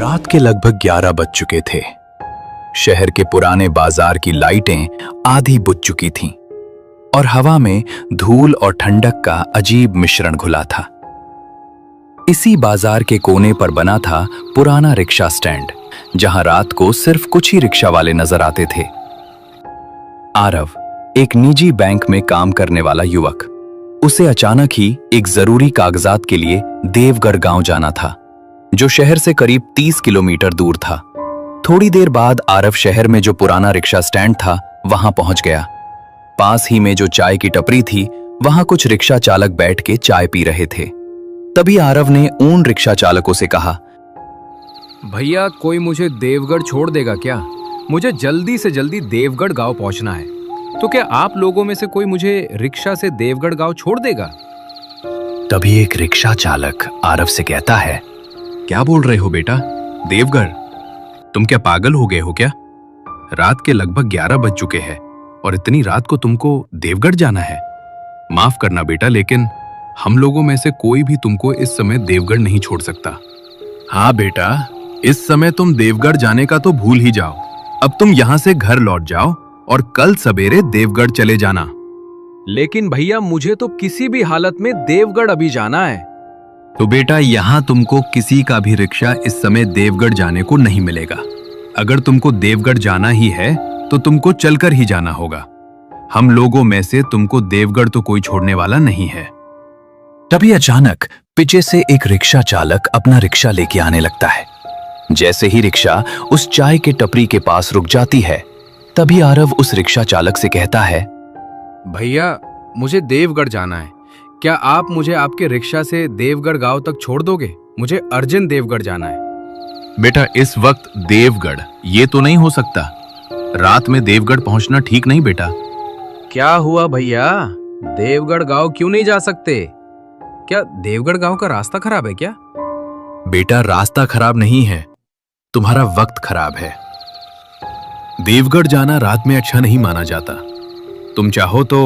रात के लगभग 11 बज चुके थे। शहर के पुराने बाजार की लाइटें आधी बुझ चुकी थीं और हवा में धूल और ठंडक का अजीब मिश्रण घुला था। इसी बाजार के कोने पर बना था पुराना रिक्शा स्टैंड, जहां रात को सिर्फ कुछ ही रिक्शा वाले नजर आते थे। आरव एक निजी बैंक में काम करने वाला युवक। उसे अचानक ही एक जरूरी कागजात के लिए देवगढ़ गांव जाना था, जो शहर से करीब 30 किलोमीटर दूर था। थोड़ी देर बाद आरव शहर में जो पुराना रिक्शा स्टैंड था वहां पहुंच गया। पास ही में जो चाय की टपरी थी, वहां कुछ रिक्शा चालक बैठ के चाय पी रहे थे। तभी आरव ने उन रिक्शा चालकों से कहा, भैया कोई मुझे देवगढ़ छोड़ देगा क्या? मुझे जल्दी से जल्दी देवगढ़ गांव पहुंचना है। तो क्या आप लोगों में से कोई मुझे रिक्शा से देवगढ़ गांव छोड़ देगा? तभी एक रिक्शा चालक आरव से कहता है, क्या बोल रहे हो बेटा? देवगढ़? तुम क्या पागल हो गए हो क्या? रात के लगभग 11 बज चुके हैं और इतनी रात को तुमको देवगढ़ जाना है? माफ करना बेटा, लेकिन हम लोगों में से कोई भी तुमको इस समय देवगढ़ नहीं छोड़ सकता। हाँ बेटा, इस समय तुम देवगढ़ जाने का तो भूल ही जाओ। अब तुम यहाँ से घर लौट जाओ और कल सवेरे देवगढ़ चले जाना। लेकिन भैया मुझे तो किसी भी हालत में देवगढ़ अभी जाना है। तो बेटा, यहाँ तुमको किसी का भी रिक्शा इस समय देवगढ़ जाने को नहीं मिलेगा। अगर तुमको देवगढ़ जाना ही है तो तुमको चलकर ही जाना होगा। हम लोगों में से तुमको देवगढ़ तो कोई छोड़ने वाला नहीं है। तभी अचानक पीछे से एक रिक्शा चालक अपना रिक्शा लेके आने लगता है। जैसे ही रिक्शा उस चाय के टपरी के पास रुक जाती है, तभी आरव उस रिक्शा चालक से कहता है, भैया मुझे देवगढ़ जाना है। क्या आप मुझे आपके रिक्शा से देवगढ़ गांव तक छोड़ दोगे? मुझे अर्जेंट देवगढ़ जाना है। बेटा, इस वक्त देवगढ़ ये तो नहीं हो सकता। रात में देवगढ़ पहुंचना ठीक नहीं बेटा। क्या हुआ भैया? देवगढ़ गांव क्यों नहीं जा सकते? क्या देवगढ़ गांव का रास्ता खराब है क्या? बेटा, रास्ता खराब नहीं है, तुम्हारा वक्त खराब है। देवगढ़ जाना रात में अच्छा नहीं माना जाता। तुम चाहो तो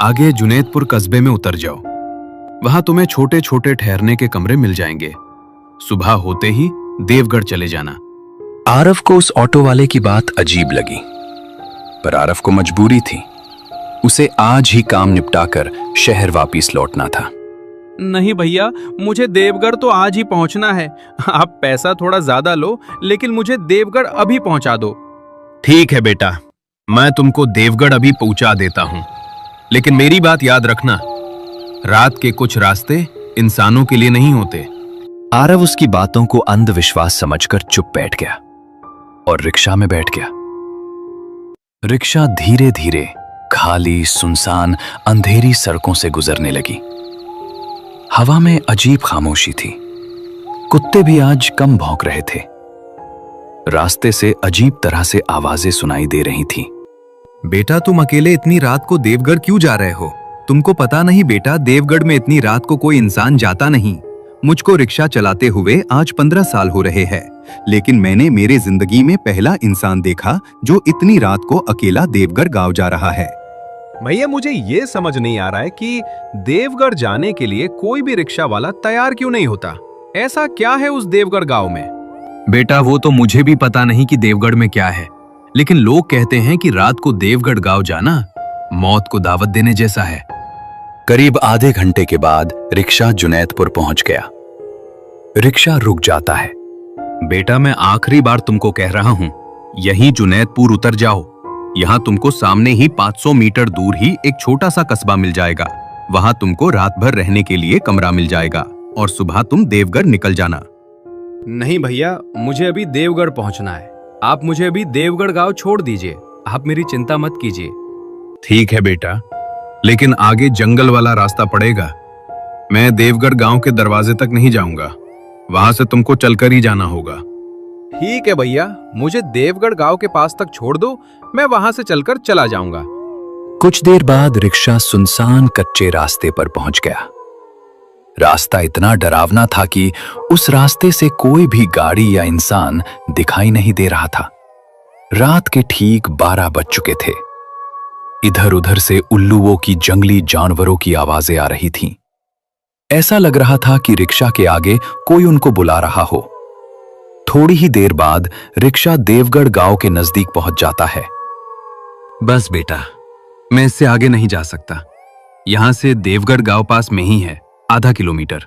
आगे जुनैदपुर कस्बे में उतर जाओ। वहां तुम्हें छोटे छोटे ठहरने के कमरे मिल जाएंगे। सुबह होते ही देवगढ़ चले जाना। आरव को उस ऑटो वाले की बात अजीब लगी, पर आरव को मजबूरी थी। उसे आज ही काम निपटाकर शहर वापस लौटना था। नहीं भैया, मुझे देवगढ़ तो आज ही पहुंचना है। आप पैसा थोड़ा ज्यादा लो, लेकिन मुझे देवगढ़ अभी पहुंचा दो। ठीक है बेटा, मैं तुमको देवगढ़ अभी पहुंचा देता हूं, लेकिन मेरी बात याद रखना, रात के कुछ रास्ते इंसानों के लिए नहीं होते। आरव उसकी बातों को अंधविश्वास समझकर चुप बैठ गया और रिक्शा में बैठ गया। रिक्शा धीरे धीरे खाली, सुनसान, अंधेरी सड़कों से गुजरने लगी। हवा में अजीब खामोशी थी। कुत्ते भी आज कम भौंक रहे थे। रास्ते से अजीब तरह से आवाजें सुनाई दे रही थीं। बेटा, तुम अकेले इतनी रात को देवगढ़ क्यों जा रहे हो? तुमको पता नहीं बेटा, देवगढ़ में इतनी रात को कोई इंसान जाता नहीं। मुझको रिक्शा चलाते हुए आज 15 साल हो रहे हैं, लेकिन मैंने मेरे जिंदगी में पहला इंसान देखा जो इतनी रात को अकेला देवगढ़ गांव जा रहा है। भैया, मुझे ये समझ नहीं आ रहा है कि देवगढ़ जाने के लिए कोई भी रिक्शा वाला तैयार क्यों नहीं होता। ऐसा क्या है उस देवगढ़ गांव में? बेटा, वो तो मुझे भी पता नहीं कि देवगढ़ में क्या है, लेकिन लोग कहते हैं कि रात को देवगढ़ गांव जाना मौत को दावत देने जैसा है। करीब आधे घंटे के बाद रिक्शा जुनैदपुर पहुंच गया। रिक्शा रुक जाता है। बेटा, मैं आखिरी बार तुमको कह रहा हूं, यहीं जुनैदपुर उतर जाओ। यहाँ तुमको सामने ही 500 मीटर दूर ही एक छोटा सा कस्बा मिल जाएगा। वहां तुमको रात भर रहने के लिए कमरा मिल जाएगा और सुबह तुम देवगढ़ निकल जाना। नहीं भैया, मुझे अभी देवगढ़ पहुंचना है। आप मुझे अभी देवगढ़ गांव छोड़ दीजिए। आप मेरी चिंता मत कीजिए। ठीक है बेटा, लेकिन आगे जंगल वाला रास्ता पड़ेगा। मैं देवगढ़ गांव के दरवाजे तक नहीं जाऊंगा, वहां से तुमको चलकर ही जाना होगा। ठीक है भैया, मुझे देवगढ़ गांव के पास तक छोड़ दो, मैं वहां से चलकर चला जाऊंगा। कुछ देर बाद रिक्शा सुनसान कच्चे रास्ते पर पहुंच गया। रास्ता इतना डरावना था कि उस रास्ते से कोई भी गाड़ी या इंसान दिखाई नहीं दे रहा था। रात के ठीक 12 बज चुके थे। इधर उधर से उल्लुओं की, जंगली जानवरों की आवाजें आ रही थीं। ऐसा लग रहा था कि रिक्शा के आगे कोई उनको बुला रहा हो। थोड़ी ही देर बाद रिक्शा देवगढ़ गांव के नजदीक पहुंच जाता है। बस बेटा, मैं इससे आगे नहीं जा सकता। यहां से देवगढ़ गांव पास में ही है, आधा किलोमीटर।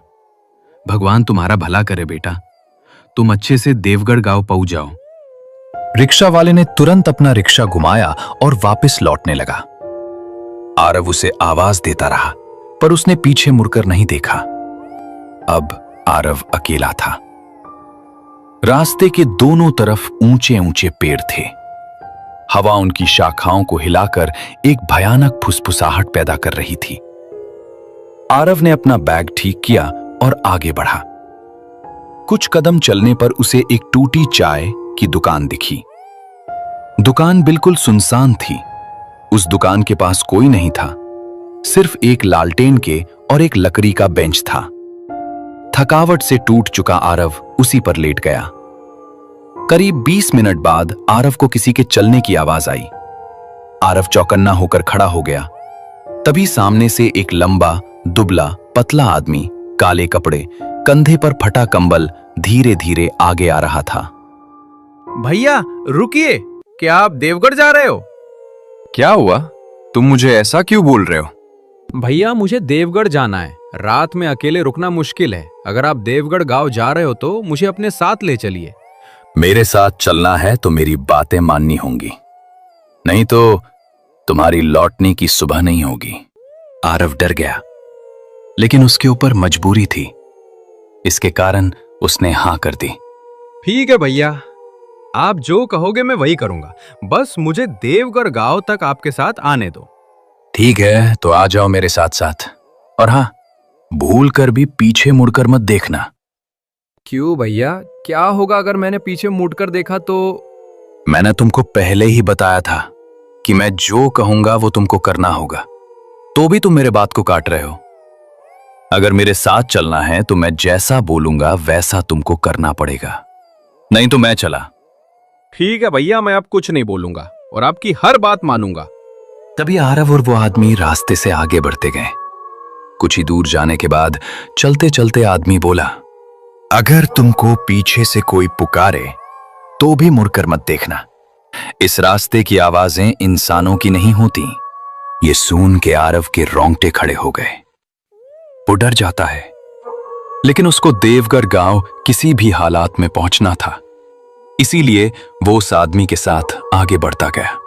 भगवान तुम्हारा भला करे बेटा, तुम अच्छे से देवगढ़ गांव पहुंच जाओ। रिक्शा वाले ने तुरंत अपना रिक्शा घुमाया और वापस लौटने लगा। आरव उसे आवाज देता रहा, पर उसने पीछे मुड़कर नहीं देखा। अब आरव अकेला था। रास्ते के दोनों तरफ ऊंचे ऊंचे पेड़ थे। हवा उनकी शाखाओं को हिलाकर एक भयानक फुसफुसाहट पैदा कर रही थी। आरव ने अपना बैग ठीक किया और आगे बढ़ा। कुछ कदम चलने पर उसे एक टूटी चाय की दुकान दिखी। दुकान बिल्कुल सुनसान थी। उस दुकान के पास कोई नहीं था, सिर्फ एक लालटेन के और एक लकड़ी का बेंच था। थकावट से टूट चुका आरव उसी पर लेट गया। करीब 20 मिनट बाद आरव को किसी के चलने की आवाज आई। आरव चौकन्ना होकर खड़ा हो गया। तभी सामने से एक लंबा, दुबला, पतला आदमी, काले कपड़े, कंधे पर फटा कंबल धीरे धीरे आगे आ रहा था। भैया रुकिए, क्या आप देवगढ़ जा रहे हो? क्या हुआ? तुम मुझे ऐसा क्यों बोल रहे हो? भैया मुझे देवगढ़ जाना है। रात में अकेले रुकना मुश्किल है। अगर आप देवगढ़ गांव जा रहे हो तो मुझे अपने साथ ले चलिए। मेरे साथ चलना है तो मेरी बातें माननी होंगी, नहीं तो तुम्हारी लौटने की सुबह नहीं होगी। आरव डर गया, लेकिन उसके ऊपर मजबूरी थी। इसके कारण उसने हां कर दी। ठीक है भैया, आप जो कहोगे मैं वही करूंगा। बस मुझे देवगढ़ गांव तक आपके साथ आने दो। ठीक है, तो आ जाओ मेरे साथ साथ। और हाँ, भूल कर भी पीछे मुड़कर मत देखना। क्यों भैया, क्या होगा अगर मैंने पीछे मुड़कर देखा तो? मैंने तुमको पहले ही बताया था कि मैं जो कहूंगा वो तुमको करना होगा, तो भी तुम मेरे बात को काट रहे हो। अगर मेरे साथ चलना है तो मैं जैसा बोलूंगा वैसा तुमको करना पड़ेगा, नहीं तो मैं चला। ठीक है भैया, मैं अब कुछ नहीं बोलूंगा और आपकी हर बात मानूंगा। तभी आरव और वो आदमी रास्ते से आगे बढ़ते गए। कुछ ही दूर जाने के बाद चलते चलते आदमी बोला, अगर तुमको पीछे से कोई पुकारे तो भी मुड़कर मत देखना। इस रास्ते की आवाजें इंसानों की नहीं होती। ये सुन के आरव के रोंगटे खड़े हो गए। वो डर जाता है, लेकिन उसको देवगढ़ गांव किसी भी हालात में पहुंचना था। इसीलिए वो उस आदमी के साथ आगे बढ़ता गया।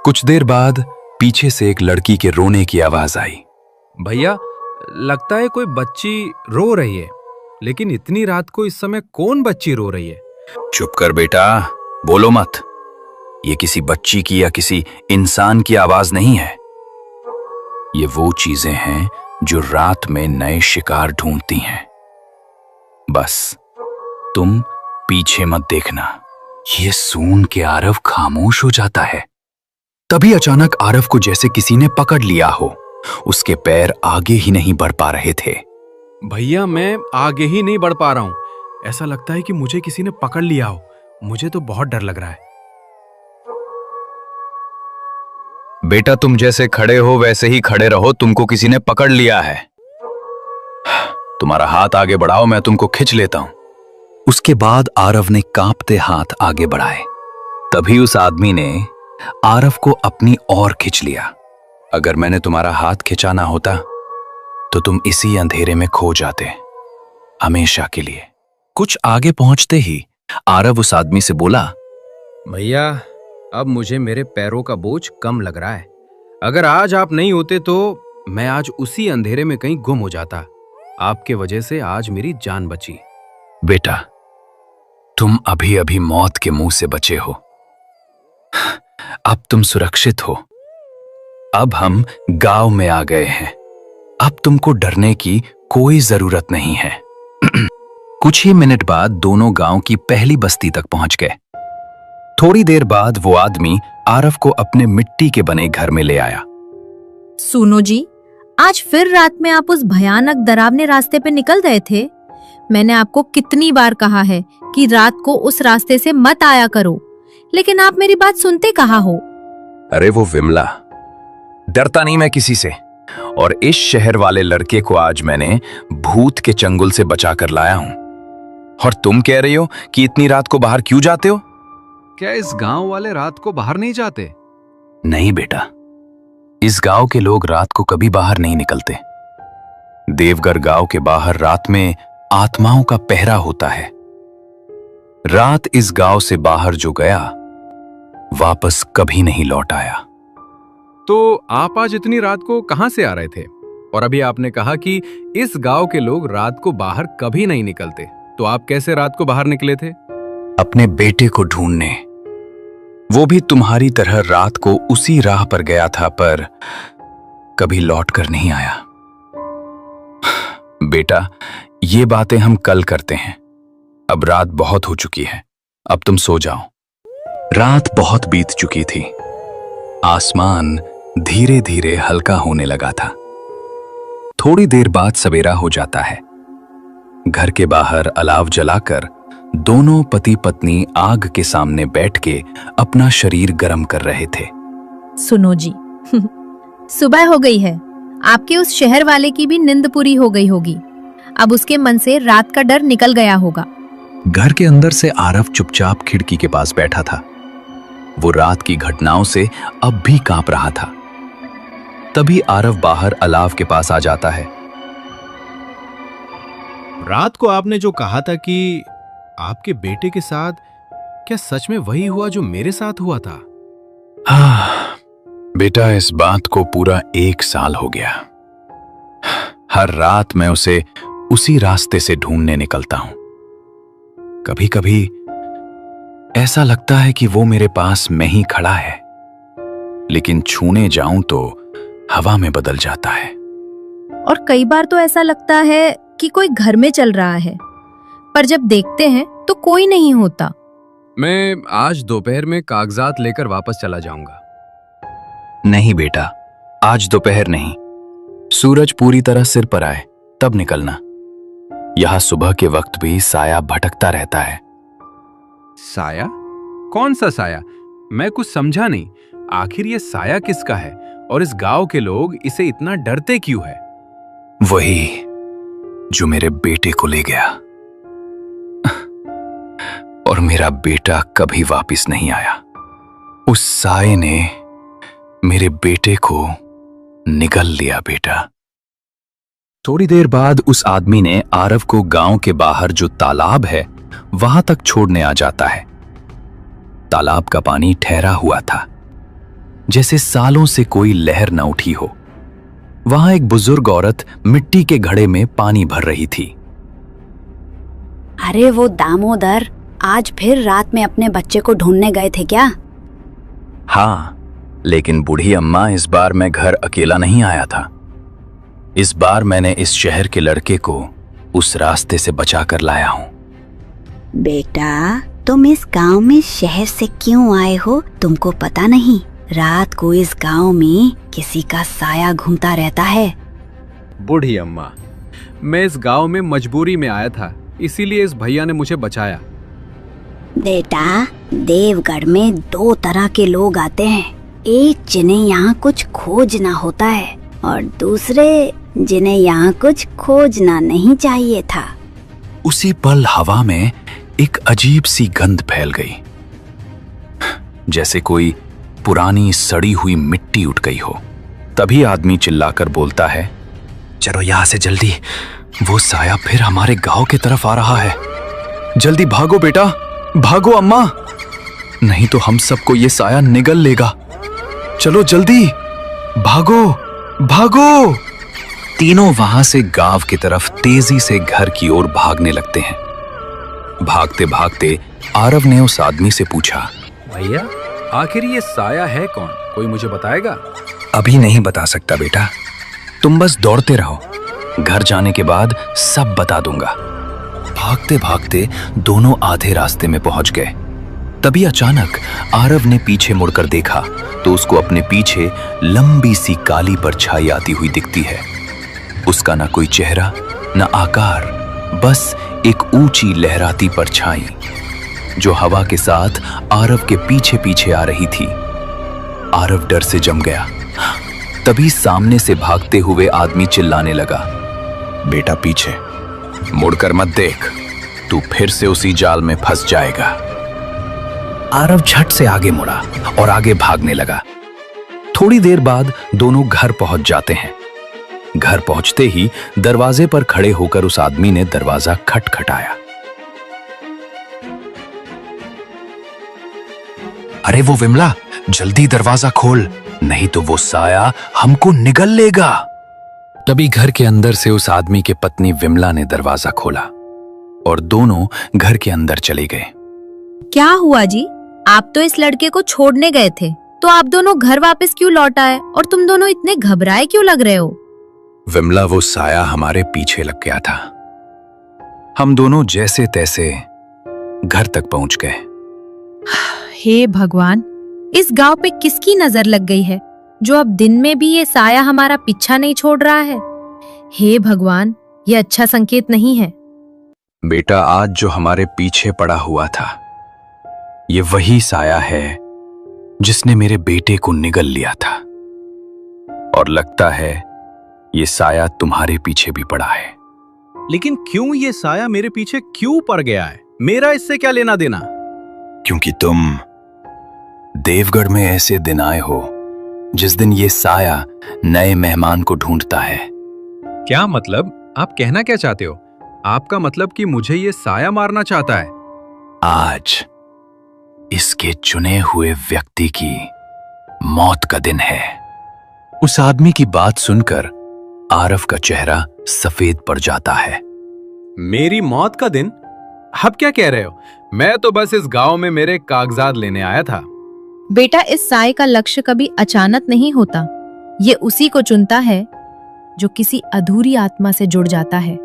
कुछ देर बाद पीछे से एक लड़की के रोने की आवाज आई। भैया, लगता है कोई बच्ची रो रही है, लेकिन इतनी रात को इस समय कौन बच्ची रो रही है? चुप कर बेटा, बोलो मत। ये किसी बच्ची की या किसी इंसान की आवाज नहीं है। ये वो चीजें हैं जो रात में नए शिकार ढूंढती हैं। बस तुम पीछे मत देखना। ये सुन के आरव खामोश हो जाता है। तभी अचानक आरव को जैसे किसी ने पकड़ लिया हो। उसके पैर आगे ही नहीं बढ़ पा रहे थे। भैया, मैं आगे ही नहीं बढ़ पा रहा हूं। ऐसा लगता है कि मुझे किसी ने पकड़ लिया हो। मुझे तो बहुत डर लग रहा है। बेटा, तुम जैसे खड़े हो वैसे ही खड़े रहो। तुमको किसी ने पकड़ लिया है। तुम्हारा हाथ आगे बढ़ाओ, मैं तुमको खींच लेता हूं। उसके बाद आरव ने कांपते हाथ आगे बढ़ाए। तभी उस आदमी ने आरव को अपनी ओर खींच लिया। अगर मैंने तुम्हारा हाथ खिंचाना होता तो तुम इसी अंधेरे में खो जाते, हमेशा के लिए। कुछ आगे पहुंचते ही आरव उस आदमी से बोला, भैया, अब मुझे मेरे पैरों का बोझ कम लग रहा है। अगर आज आप नहीं होते तो मैं आज उसी अंधेरे में कहीं गुम हो जाता। आपके वजह से आज मेरी जान बची। बेटा, तुम अभी अभी मौत के मुंह से बचे हो। अब तुम सुरक्षित हो। अब हम गांव में आ गए हैं। अब तुमको डरने की कोई जरूरत नहीं है। कुछ ही मिनट बाद दोनों गांव की पहली बस्ती तक पहुंच गए। थोड़ी देर बाद वो आदमी आरव को अपने मिट्टी के बने घर में ले आया। सुनो जी, आज फिर रात में आप उस भयानक डरावने रास्ते पे निकल गए थे। मैंने आपको कितनी बार कहा है कि रात को उस रास्ते से मत आया करो, लेकिन आप मेरी बात सुनते कहाँ हो? अरे वो विमला, डरता नहीं मैं किसी से। और इस शहर वाले लड़के को आज मैंने भूत के चंगुल से बचा कर लाया हूं। और तुम कह रही हो कि इतनी रात को बाहर क्यों जाते हो? क्या इस गांव वाले रात को बाहर नहीं जाते? नहीं बेटा, इस गांव के लोग रात को कभी बाहर नहीं निकलते। देवगढ़ गांव के बाहर रात में आत्माओं का पहरा होता है। रात इस गांव से बाहर जो गया वापस कभी नहीं लौट आया। तो आप आज इतनी रात को कहां से आ रहे थे? और अभी आपने कहा कि इस गांव के लोग रात को बाहर कभी नहीं निकलते, तो आप कैसे रात को बाहर निकले थे? अपने बेटे को ढूंढने। वो भी तुम्हारी तरह रात को उसी राह पर गया था, पर कभी लौट कर नहीं आया। बेटा, ये बातें हम कल करते हैं। अब रात बहुत हो चुकी है, अब तुम सो जाओ। रात बहुत बीत चुकी थी। आसमान धीरे धीरे हल्का होने लगा था। थोड़ी देर बाद सवेरा हो जाता है। घर के बाहर अलाव जलाकर दोनों पति पत्नी आग के सामने बैठ के अपना शरीर गर्म कर रहे थे। सुनो जी, सुबह हो गई है। आपके उस शहर वाले की भी नींद पूरी हो गई होगी। अब उसके मन से रात का डर निकल गया होगा। घर के अंदर से आरव चुपचाप खिड़की के पास बैठा था। वो रात की घटनाओं से अब भी कांप रहा था। तभी आरव बाहर अलाव के पास आ जाता है। रात को आपने जो कहा था कि आपके बेटे के साथ, क्या सच में वही हुआ जो मेरे साथ हुआ था? बेटा, इस बात को पूरा 1 साल हो गया। हर रात मैं उसे उसी रास्ते से ढूंढने निकलता हूं। कभी कभी ऐसा लगता है कि वो मेरे पास में ही खड़ा है, लेकिन छूने जाऊं तो हवा में बदल जाता है। और कई बार तो ऐसा लगता है कि कोई घर में चल रहा है, पर जब देखते हैं तो कोई नहीं होता। मैं आज दोपहर में कागजात लेकर वापस चला जाऊंगा। नहीं बेटा, आज दोपहर नहीं। सूरज पूरी तरह सिर पर आए तब निकलना। यहां सुबह के वक्त भी साया भटकता रहता है। साया? कौन सा साया? मैं कुछ समझा नहीं। आखिर ये साया किसका है और इस गांव के लोग इसे इतना डरते क्यों है? वही जो मेरे बेटे को ले गया, और मेरा बेटा कभी वापस नहीं आया। उस साये ने मेरे बेटे को निगल लिया बेटा। थोड़ी देर बाद उस आदमी ने आरव को गांव के बाहर जो तालाब है वहां तक छोड़ने आ जाता है। तालाब का पानी ठहरा हुआ था, जैसे सालों से कोई लहर न उठी हो। वहां एक बुजुर्ग औरत मिट्टी के घड़े में पानी भर रही थी। अरे वो दामोदर आज फिर रात में अपने बच्चे को ढूंढने गए थे क्या? हाँ, लेकिन बूढ़ी अम्मा, इस बार मैं घर अकेला नहीं आया था। इस बार मैंने इस शहर के लड़के को उस रास्ते से बचा कर लाया हूँ। बेटा, तुम इस गांव में शहर से क्यों आए हो तुमको पता नहीं? रात को इस गांव में किसी का साया घूमता रहता है। बूढ़ी अम्मा, मैं इस गांव में मजबूरी में आया था, इसीलिए इस भैया ने मुझे बचाया। बेटा, देवगढ़ में 2 तरह के लोग आते हैं। एक जिन्हें यहाँ कुछ खोजना होता है और दूसरे जिन्हें यहाँ कुछ खोजना नहीं चाहिए था। उसी पल हवा में एक अजीब सी गंध फैल गई, जैसे कोई पुरानी सड़ी हुई मिट्टी उठ गई हो। तभी आदमी चिल्लाकर बोलता है, चलो यहां से जल्दी, वो साया फिर हमारे गांव की तरफ आ रहा है। जल्दी भागो बेटा, भागो अम्मा, नहीं तो हम सबको ये साया निगल लेगा। चलो जल्दी, भागो भागो। तीनों वहां से गांव की तरफ तेजी से घर की ओर भागने लगते हैं। भागते भागते आरव ने उस आदमी से पूछा, भैया, आखिर ये साया है कौन? कोई मुझे बताएगा? अभी नहीं बता सकता बेटा, तुम बस दौड़ते रहो, घर जाने के बाद सब बता दूंगा। भागते भागते दोनों आधे रास्ते में पहुंच गए। तभी अचानक आरव ने पीछे मुड़कर देखा तो उसको अपने पीछे लंबी सी काली परछाई आती हुई दिखती है। उसका ना कोई चेहरा ना आकार, बस एक ऊंची लहराती परछाई जो हवा के साथ आरव के पीछे पीछे आ रही थी। आरव डर से जम गया। तभी सामने से भागते हुए आदमी चिल्लाने लगा, बेटा पीछे मुड़कर मत देख, तू फिर से उसी जाल में फंस जाएगा। आरव झट से आगे मुड़ा और आगे भागने लगा। थोड़ी देर बाद दोनों घर पहुंच जाते हैं। घर पहुंचते ही दरवाजे पर खड़े होकर उस आदमी ने दरवाजा खटखटाया। अरे वो विमला, जल्दी दरवाजा खोल, नहीं तो वो साया हमको निगल लेगा। तभी घर के अंदर से उस आदमी के पत्नी विमला ने दरवाजा खोला और दोनों घर के अंदर चले गए। क्या हुआ जी? आप तो इस लड़के को छोड़ने गए थे, तो आप दोनों घर वापस क्यों लौट आए और तुम दोनों इतने घबराए क्यों लग रहे हो? विमला, वो साया हमारे पीछे लग गया था। हम दोनों जैसे तैसे घर तक पहुंच गए। हे भगवान, इस गांव पे किसकी नजर लग गई है जो अब दिन में भी ये साया हमारा पीछा नहीं छोड़ रहा है? हे भगवान, ये अच्छा संकेत नहीं है। बेटा, आज जो हमारे पीछे पड़ा हुआ था, ये वही साया है जिसने मेरे बेटे को निगल लिया था। और लगता है ये साया तुम्हारे पीछे भी पड़ा है। लेकिन क्यों ये साया मेरे पीछे क्यों पड़ गया है? मेरा इससे क्या लेना देना? क्योंकि तुम देवगढ़ में ऐसे दिन आए हो जिस दिन ये साया नए मेहमान को ढूंढता है। क्या मतलब? आप कहना क्या चाहते हो? आपका मतलब कि मुझे ये साया मारना चाहता है? आज इसके चुने हुए व्यक्ति की मौत का दिन है। उस आदमी की बात सुनकर आरव का चेहरा सफेद पड़ जाता है। मेरी मौत का दिन? आप क्या कह रहे हो? मैं तो बस इस गांव में मेरे कागजात लेने आया था। बेटा, इस साये का लक्ष्य कभी अचानक नहीं होता। ये उसी को चुनता है जो किसी अधूरी आत्मा से जुड़ जाता है।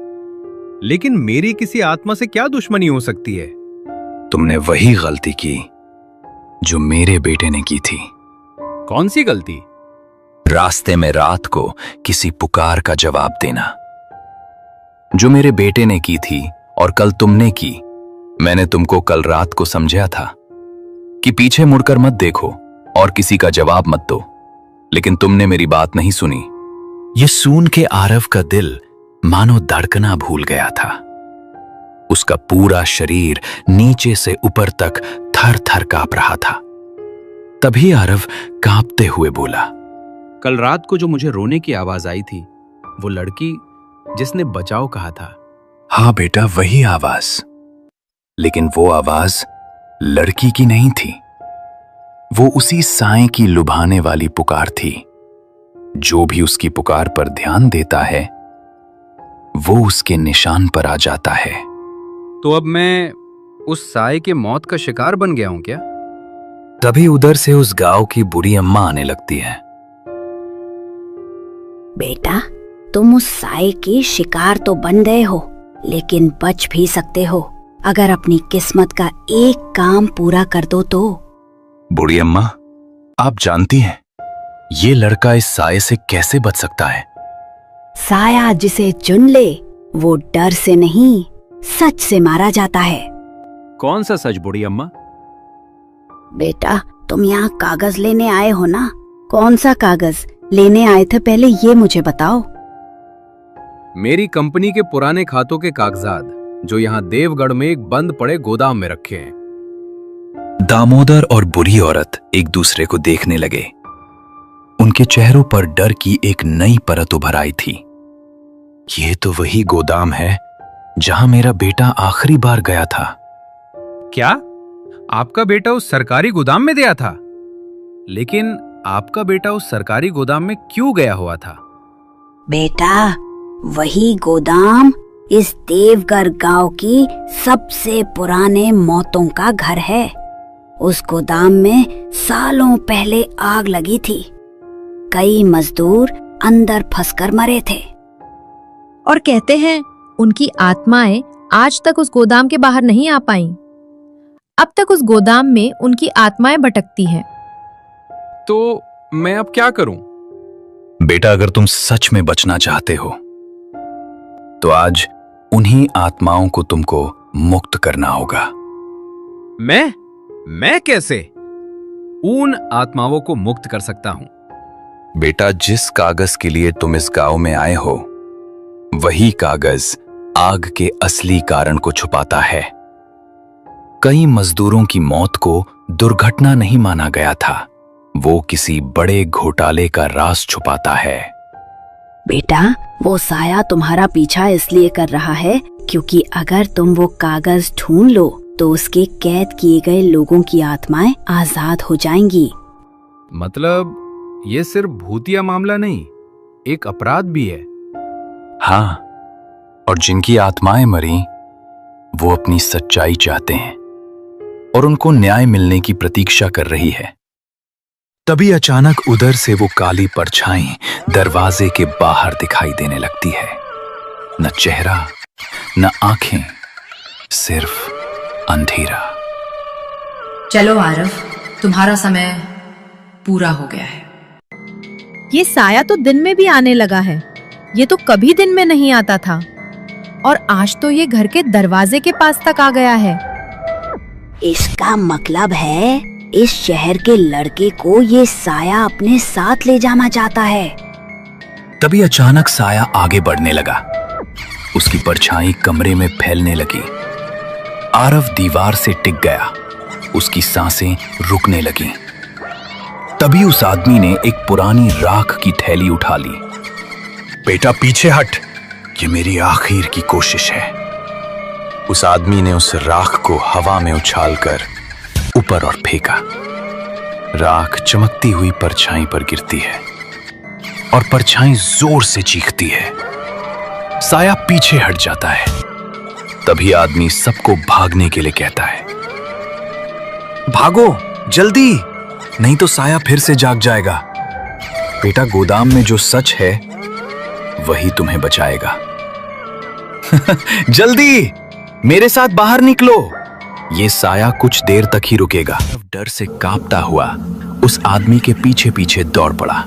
लेकिन मेरी किसी आत्मा से क्या दुश्मनी हो सकती है? तुमने वही गलती की जो मेरे बेटे ने की थी। कौन सी गलती? रास्ते में रात को किसी पुकार का जवाब देना, जो मेरे बेटे ने की थी और कल तुमने की। मैंने तुमको कल रात को समझाया था कि पीछे मुड़कर मत देखो और किसी का जवाब मत दो, लेकिन तुमने मेरी बात नहीं सुनी। ये सुन के आरव का दिल मानो धड़कना भूल गया था। उसका पूरा शरीर नीचे से ऊपर तक थर थर कांप रहा था। तभी आरव कांपते हुए बोला, कल रात को जो मुझे रोने की आवाज आई थी, वो लड़की जिसने बचाओ कहा था। हाँ बेटा, वही आवाज। लेकिन वो आवाज लड़की की नहीं थी, वो उसी साए की लुभाने वाली पुकार थी। जो भी उसकी पुकार पर ध्यान देता है, वो उसके निशान पर आ जाता है। तो अब मैं उस साये के मौत का शिकार बन गया हूं क्या? तभी उधर से उस गांव की बुढ़ी अम्मा आने लगती है। बेटा, तुम उस साए की शिकार तो बन गए हो, लेकिन बच भी सकते हो अगर अपनी किस्मत का एक काम पूरा कर दो तो। बुढ़ी अम्मा, आप जानती हैं ये लड़का इस साये से कैसे बच सकता है? साया जिसे चुन ले वो डर से नहीं, सच से मारा जाता है। कौन सा सच बूढ़ी अम्मा? बेटा, तुम यहाँ कागज लेने आए हो ना? कौन सा कागज लेने आए थे, पहले ये मुझे बताओ। मेरी कंपनी के पुराने खातों के कागजात, जो यहाँ देवगढ़ में एक बंद पड़े गोदाम में रखे हैं। दामोदर और बुरी औरत एक दूसरे को देखने लगे। उनके चेहरों पर डर की एक नई परत उभर आई थी। ये तो वही गोदाम है जहां मेरा बेटा आखिरी बार गया था। क्या आपका बेटा उस सरकारी गोदाम में गया था? लेकिन आपका बेटा उस सरकारी गोदाम में क्यों गया हुआ था? बेटा, वही गोदाम इस देवगढ़ गांव की सबसे पुराने मौतों का घर है। उस गोदाम में सालों पहले आग लगी थी। कई मजदूर अंदर फंसकर मरे थे। और कहते हैं उनकी आत्माएं आज तक उस गोदाम के बाहर नहीं आ पाईं। अब तक उस गोदाम में उनकी आत्माएं भटकती हैं। तो मैं अब क्या करूं? बेटा, अगर तुम सच में बचना चाहते हो तो आज उन्हीं आत्माओं को तुमको मुक्त करना होगा। मैं कैसे उन आत्माओं को मुक्त कर सकता हूं? बेटा, जिस कागज के लिए तुम इस गांव में आए हो, वही कागज आग के असली कारण को छुपाता है। कई मजदूरों की मौत को दुर्घटना नहीं माना गया था, वो किसी बड़े घोटाले का राज छुपाता है। बेटा, वो साया तुम्हारा पीछा इसलिए कर रहा है क्योंकि अगर तुम वो कागज ढूंढ लो तो उसके कैद किए गए लोगों की आत्माएं आजाद हो जाएंगी। मतलब ये सिर्फ भूतिया मामला नहीं, एक अपराध भी है। हाँ, और जिनकी आत्माएं मरी वो अपनी सच्चाई चाहते हैं और उनको न्याय मिलने की प्रतीक्षा कर रही है। तभी अचानक उधर से वो काली परछाई दरवाजे के बाहर दिखाई देने लगती है। न चेहरा, न आंखें, सिर्फ अंधेरा। चलो आरव, तुम्हारा समय पूरा हो गया है। ये साया तो दिन में भी आने लगा है। ये तो कभी दिन में नहीं आता था और आज तो ये घर के दरवाजे के पास तक आ गया है। इसका मतलब है इस शहर के लड़के को ये साया अपने साथ ले जाना चाहता है। तभी अचानक साया आगे बढ़ने लगा। उसकी परछाई कमरे में फैलने लगी। आरव दीवार से टिक गया। उसकी सांसें रुकने लगीं। तभी उस आदमी ने एक पुरानी राख की थैली उठा ली। बेटा पीछे हट, ये मेरी आखिर की कोशिश है। उस आदमी ने उस राख को हवा में उछालकर ऊपर और फेंका। राख चमकती हुई परछाई पर गिरती है और परछाई जोर से चीखती है। साया पीछे हट जाता है। तभी आदमी सबको भागने के लिए कहता है, भागो जल्दी, नहीं तो साया फिर से जाग जाएगा। बेटा, गोदाम में जो सच है वही तुम्हें बचाएगा। जल्दी मेरे साथ बाहर निकलो। ये साया कुछ देर तक ही रुकेगा। डर से कांपता हुआ उस आदमी के पीछे पीछे दौड़ पड़ा।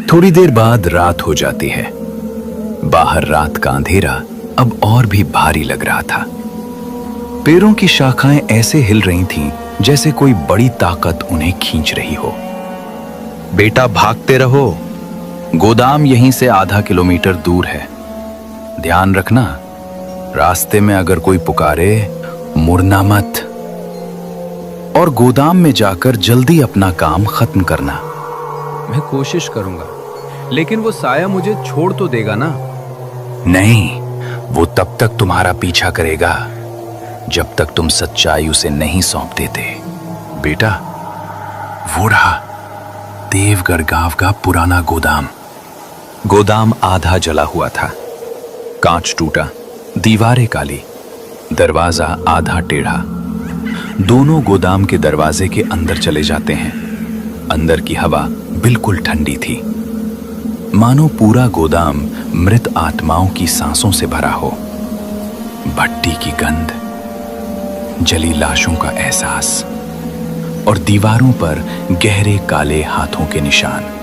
थोड़ी देर बाद रात हो जाती है। बाहर रात का अंधेरा अब और भी भारी लग रहा था। पेड़ों की शाखाएं ऐसे हिल रही थीं जैसे कोई बड़ी ताकत उन्हें खींच रही हो। बेटा भागते रहो, गोदाम यहीं से आधा किलोमीटर दूर है। ध्यान रखना, रास्ते में अगर कोई पुकारे मुड़ना मत और गोदाम में जाकर जल्दी अपना काम खत्म करना। मैं कोशिश करूंगा, लेकिन वो साया मुझे छोड़ तो देगा ना? नहीं, वो तब तक तुम्हारा पीछा करेगा जब तक तुम सच्चाई उसे नहीं सौंप देते। बेटा, वो रहा देवगढ़ गांव का पुराना गोदाम। गोदाम आधा जला हुआ था। कांच टूटा, दीवारें काली, दरवाजा आधा टेढ़ा। दोनों गोदाम के दरवाजे के अंदर चले जाते हैं। अंदर की हवा बिल्कुल ठंडी थी, मानो पूरा गोदाम मृत आत्माओं की सांसों से भरा हो। भट्टी की गंध, जली लाशों का एहसास और दीवारों पर गहरे काले हाथों के निशान।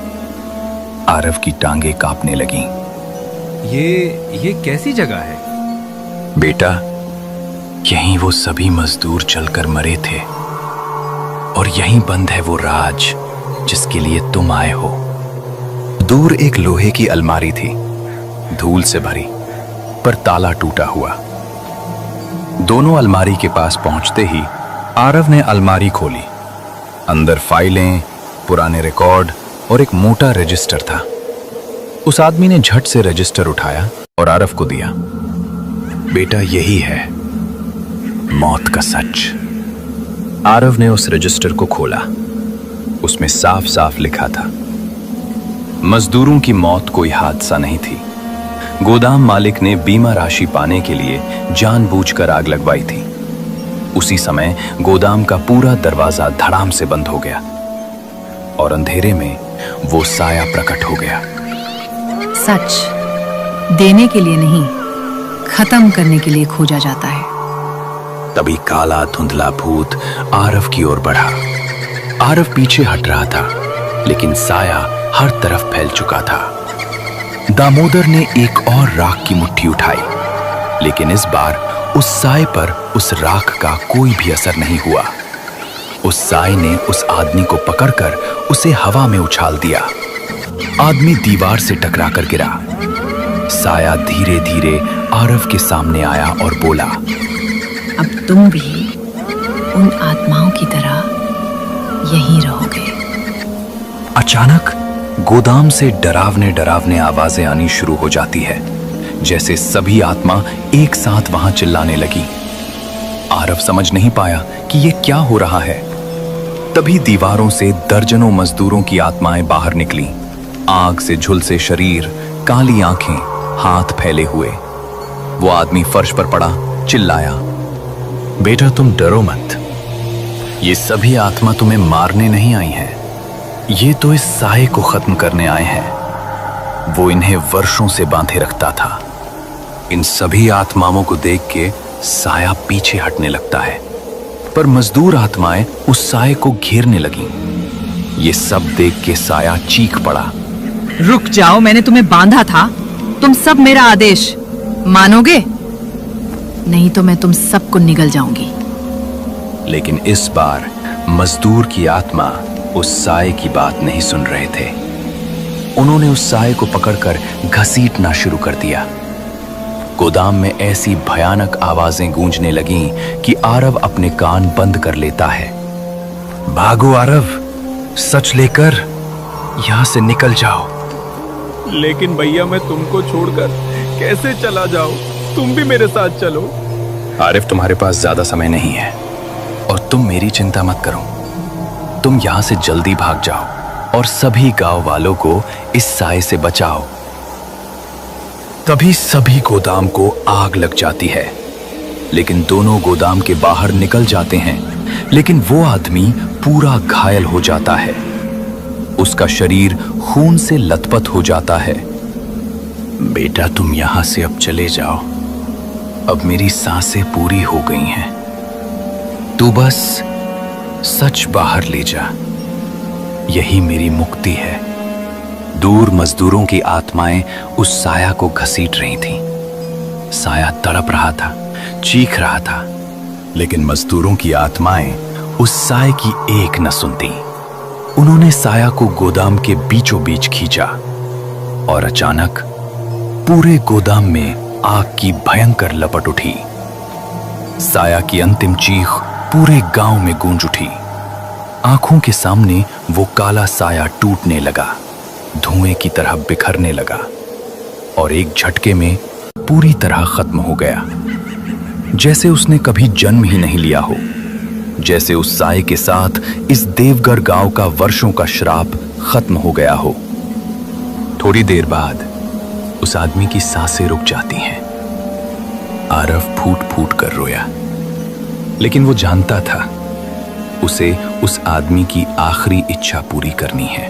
आरव की टांगें कांपने लगीं। ये कैसी जगह है? बेटा, यहीं वो सभी मजदूर चलकर मरे थे और यहीं बंद है वो राज जिसके लिए तुम आए हो। दूर एक लोहे की अलमारी थी, धूल से भरी, पर ताला टूटा हुआ। दोनों अलमारी के पास पहुंचते ही आरव ने अलमारी खोली। अंदर फाइलें, पुराने रिकॉर्ड और एक मोटा रजिस्टर था। उस आदमी ने झट से रजिस्टर उठाया और आरव को दिया। बेटा, यही है मौत का सच। आरव ने उस रजिस्टर को खोला। उसमें साफ साफ लिखा था, मजदूरों की मौत कोई हादसा नहीं थी। गोदाम मालिक ने बीमा राशि पाने के लिए जानबूझकर आग लगवाई थी। उसी समय गोदाम का पूरा दरवाजा धड़ाम से बंद हो गया और अंधेरे में वो साया प्रकट हो गया। सच देने के लिए नहीं, खत्म करने के लिए खोजा जाता है। तभी काला धुंधला भूत आरव की ओर बढ़ा। आरव पीछे हट रहा था, लेकिन साया हर तरफ फैल चुका था। दामोदर ने एक और राख की मुट्ठी उठाई, लेकिन इस बार उस साए पर उस राख का कोई भी असर नहीं हुआ। उस साए ने उस आदमी को पकड़कर उसे हवा में उछाल दिया। आदमी दीवार से टकराकर गिरा। साया धीरे धीरे आरव के सामने आया और बोला, अब तुम भी उन आत्माओं की तरह यहीं रहोगे। अचानक गोदाम से डरावने डरावने आवाजें आनी शुरू हो जाती है, जैसे सभी आत्मा एक साथ वहां चिल्लाने लगी। आरव समझ नहीं पाया कि ये क्या हो रहा है। तभी दीवारों से दर्जनों मजदूरों की आत्माएं बाहर निकली। आग से झुलसे शरीर, काली आंखें, हाथ फैले हुए। वो आदमी फर्श पर पड़ा, चिल्लाया, बेटा तुम डरो मत, ये सभी आत्मा तुम्हें मारने नहीं आई हैं, ये तो इस साए को खत्म करने आए हैं। वो इन्हें वर्षों से बांधे रखता था। इन सभी आत्माओं को देख के साया पीछे हटने लगता है, पर मजदूर आत्माएं उस साए को घेरने लगीं। ये सब देख के साया चीख पड़ा, रुक जाओ, मैंने तुम्हें बांधा था। तुम सब मेरा आदेश मानोगे? नहीं तो मैं तुम सबको निगल जाऊंगी। लेकिन इस बार मजदूर की आत्मा उस साए की बात नहीं सुन रहे थे। उन्होंने उस साए को पकड़कर घसीटना शुरू कर दिया। गोदाम में ऐसी भयानक आवाजें गूंजने लगीं कि आरव अपने कान बंद कर लेता है। भागो आरव, सच लेकर यहां से निकल जाओ। लेकिन भैया मैं तुमको छोड़कर कैसे चला जाऊं? तुम भी मेरे साथ चलो। आरिफ, तुम्हारे पास ज्यादा समय नहीं है और तुम मेरी चिंता मत करो। तुम यहां से जल्दी भाग जाओ और सभी गांव वालों को इस साए से बचाओ। तभी सभी गोदाम को आग लग जाती है, लेकिन दोनों गोदाम के बाहर निकल जाते हैं। लेकिन वो आदमी पूरा घायल हो जाता है। उसका शरीर खून से लथपथ हो जाता है। बेटा तुम यहां से अब चले जाओ, अब मेरी सांसें पूरी हो गई हैं। तू बस सच बाहर ले जा, यही मेरी मुक्ति है। दूर मजदूरों की आत्माएं उस साया को घसीट रही थीं। साया तड़प रहा था, चीख रहा था, लेकिन मजदूरों की आत्माएं उस साए की एक न सुनती। उन्होंने साया को गोदाम के बीचों बीच खींचा और अचानक पूरे गोदाम में आग की भयंकर लपट उठी। साया की अंतिम चीख पूरे गांव में गूंज उठी। आंखों के सामने वो काला साया टूटने लगा, धुएं की तरह बिखरने लगा और एक झटके में पूरी तरह खत्म हो गया, जैसे उसने कभी जन्म ही नहीं लिया हो। जैसे उस साए के साथ इस देवगढ़ गांव का वर्षों का श्राप खत्म हो गया हो। थोड़ी देर बाद उस आदमी की सांसें रुक जाती हैं। आरव फूट फूट कर रोया, लेकिन वो जानता था उसे उस आदमी की आखिरी इच्छा पूरी करनी है।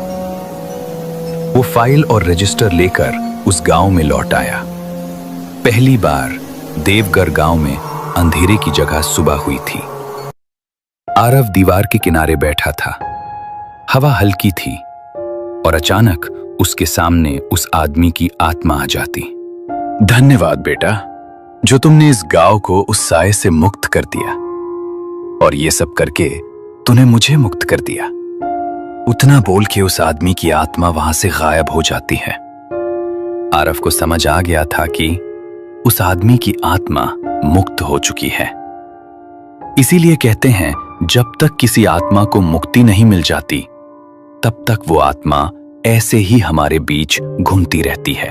वो फाइल और रजिस्टर लेकर उस गांव में लौट आया। पहली बार देवगढ़ गांव में अंधेरे की जगह सुबह हुई थी। आरव दीवार के किनारे बैठा था। हवा हल्की थी और अचानक उसके सामने उस आदमी की आत्मा आ जाती। धन्यवाद बेटा, जो तुमने इस गांव को उस साए से मुक्त कर दिया, और ये सब करके तूने मुझे मुक्त कर दिया। उतना बोल के उस आदमी की आत्मा वहां से गायब हो जाती है। आरव को समझ आ गया था कि उस आदमी की आत्मा मुक्त हो चुकी है। इसीलिए कहते हैं, जब तक किसी आत्मा को मुक्ति नहीं मिल जाती, तब तक वो आत्मा ऐसे ही हमारे बीच घूमती रहती है।